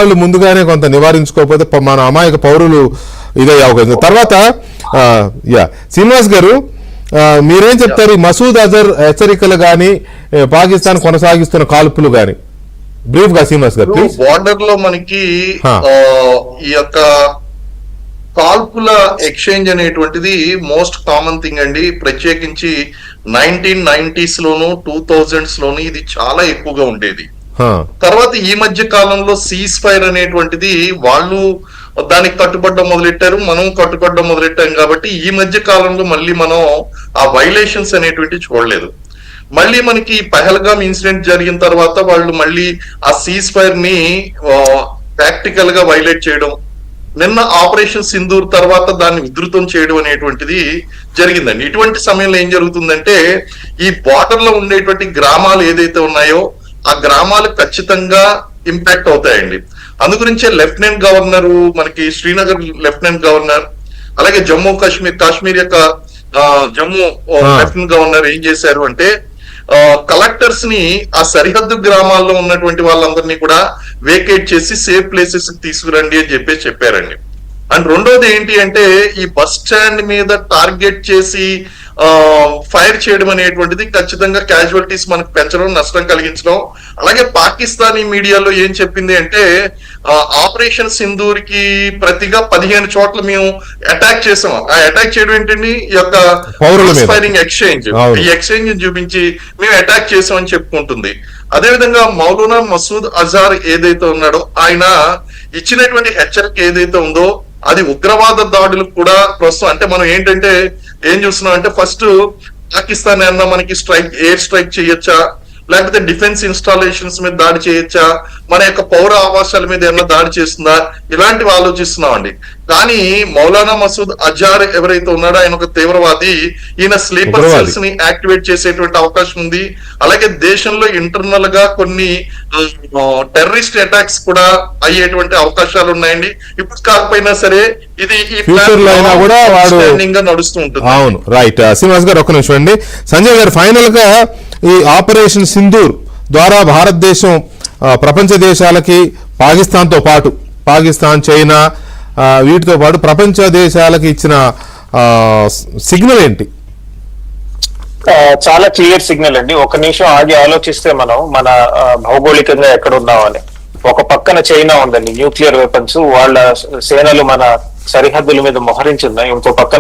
వాళ్ళు ముందుగానే కొంత నివారించుకోకపోతే మన అమాయక పౌరులు ఇదే అవకాశం. తర్వాత శ్రీనివాస్ గారు మీరేం చెప్తారు? మసూద్ అజర్ హెచ్చరికలు గాని పాకిస్తాన్ కొనసాగిస్తున్న కాల్పులు గాని బ్రీఫ్ గా శ్రీనివాస్ గారు. బార్డర్ లో మనకి ఈ యొక్క కాల్పుల ఎక్స్చేంజ్ అనేటువంటిది మోస్ట్ కామన్ థింగ్ అండి. ప్రత్యేకించి 1990s లోను 2000s లోను ఇది చాలా ఎక్కువగా ఉండేది. తర్వాత ఈ మధ్య కాలంలో సీజ్ ఫైర్ అనేటువంటిది వాళ్ళు దానికి కట్టుబడ్డం మొదలెట్టారు, మనం కట్టుబడ్డం మొదలెట్టాం. కాబట్టి ఈ మధ్య కాలంలో మళ్ళీ మనం ఆ వైలేషన్స్ అనేటువంటి చూడలేదు. మళ్ళీ మనకి పహల్గామ్ ఇన్సిడెంట్ జరిగిన తర్వాత వాళ్ళు మళ్ళీ ఆ సీజ్ ఫైర్ ని ప్రాక్టికల్ గా వైలేట్ చేయడం, నిన్న ఆపరేషన్ సింధూర్ తర్వాత దాన్ని ఉధృతం చేయడం అనేటువంటిది జరిగిందండి. ఇటువంటి సమయంలో ఏం జరుగుతుందంటే ఈ బార్డర్ లో ఉండేటువంటి గ్రామాలు ఏదైతే ఉన్నాయో ఆ గ్రామాలు ఖచ్చితంగా ఇంపాక్ట్ అవుతాయండి. అందుగురించే లెఫ్టినెంట్ గవర్నర్ మనకి శ్రీనగర్ లెఫ్టినెంట్ గవర్నర్, అలాగే జమ్మూ కాశ్మీర్ యొక్క జమ్మూ లెఫ్టినెంట్ గవర్నర్ ఏం చేశారు అంటే కలెక్టర్స్ ని ఆ సరిహద్దు గ్రామాల్లో ఉన్నటువంటి వాళ్ళందరినీ కూడా వేకేట్ చేసి సేఫ్ ప్లేసెస్ తీసుకురండి అని చెప్పారండి. అండ్ రెండోది ఏంటి అంటే ఈ బస్ స్టాండ్ మీద టార్గెట్ చేసి ఫైర్ చేయడం అనేటువంటిది ఖచ్చితంగా క్యాజువాలిటీస్ మనకు పెంచడం, నష్టం కలిగించడం. అలాగే పాకిస్తానీ మీడియాలో ఏం చెప్పింది అంటే ఆపరేషన్ సింధూర్ కి ప్రతిగా 15 చోట్ల మేము అటాక్ చేసాం. ఆ అటాక్ చేయడం ఏంటండి ఈ యొక్క ఫైరింగ్ ఎక్స్చేంజ్, ఈ ఎక్స్చేంజ్ చూపించి మేము అటాక్ చేసాం అని చెప్పుకుంటుంది. అదేవిధంగా మౌలానా మసూద్ అజార్ ఏదైతే ఉన్నాడో ఆయన ఇచ్చినటువంటి హెచ్చరిక ఏదైతే ఉందో అది ఉగ్రవాద దాడులకు కూడా ప్రస్తుతం అంటే మనం ఏంటంటే ఏం చూస్తున్నాం అంటే ఫస్ట్ పాకిస్తాన్ ఏమన్నా మనకి ఎయిర్ స్ట్రైక్ చేయొచ్చా, లేకపోతే డిఫెన్స్ ఇన్స్టాలేషన్స్ మీద దాడి చేయొచ్చా, మన యొక్క పౌర ఆవాసాల మీద ఏమన్నా దాడి చేస్తుందా, ఇలాంటివి ఆలోచిస్తున్నాం అండి. కానీ మౌలానా మసూద్ అజార్ ఎవరైతే ఉన్నాడో ఆయన ఒక తీవ్రవాది, ఈయన స్లీపర్ సెల్స్ ని యాక్టివేట్ చేసేటువంటి అవకాశం ఉంది. అలాగే దేశంలో ఇంటర్నల్ గా కొన్ని టెర్రరిస్ట్ అటాక్స్ కూడా అయ్యేటువంటి అవకాశాలు ఉన్నాయండి. ఇప్పుడు కాకపోయినా సరే ఇది నడుస్తూ ఉంటుంది. అవును, రైట్. శ్రీనివాస్ గారు ఒక్క నిమిషం అండి. సంజయ్ గారు, ఫైనల్ గా ఈ ఆపరేషన్ సింధూర్ ద్వారా భారతదేశం ప్రపంచ దేశాలకి పాకిస్తాన్తో పాటు పాకిస్తాన్, చైనా వీటితో పాటు ప్రపంచ దేశాలకి ఇచ్చిన సిగ్నల్ ఏంటి? చాలా క్లియర్ సిగ్నల్ అండి. ఒక నిమిషం ఆగి ఆలోచిస్తే మనం మన భౌగోళికంగా ఎక్కడ ఉన్నామని. ఒక పక్కన చైనా ఉందండి, న్యూక్లియర్ వెపన్స్, వాళ్ళ సేనలు మన సరిహద్దుల మీద మోహరించున్నాయి. ఇంకో పక్కన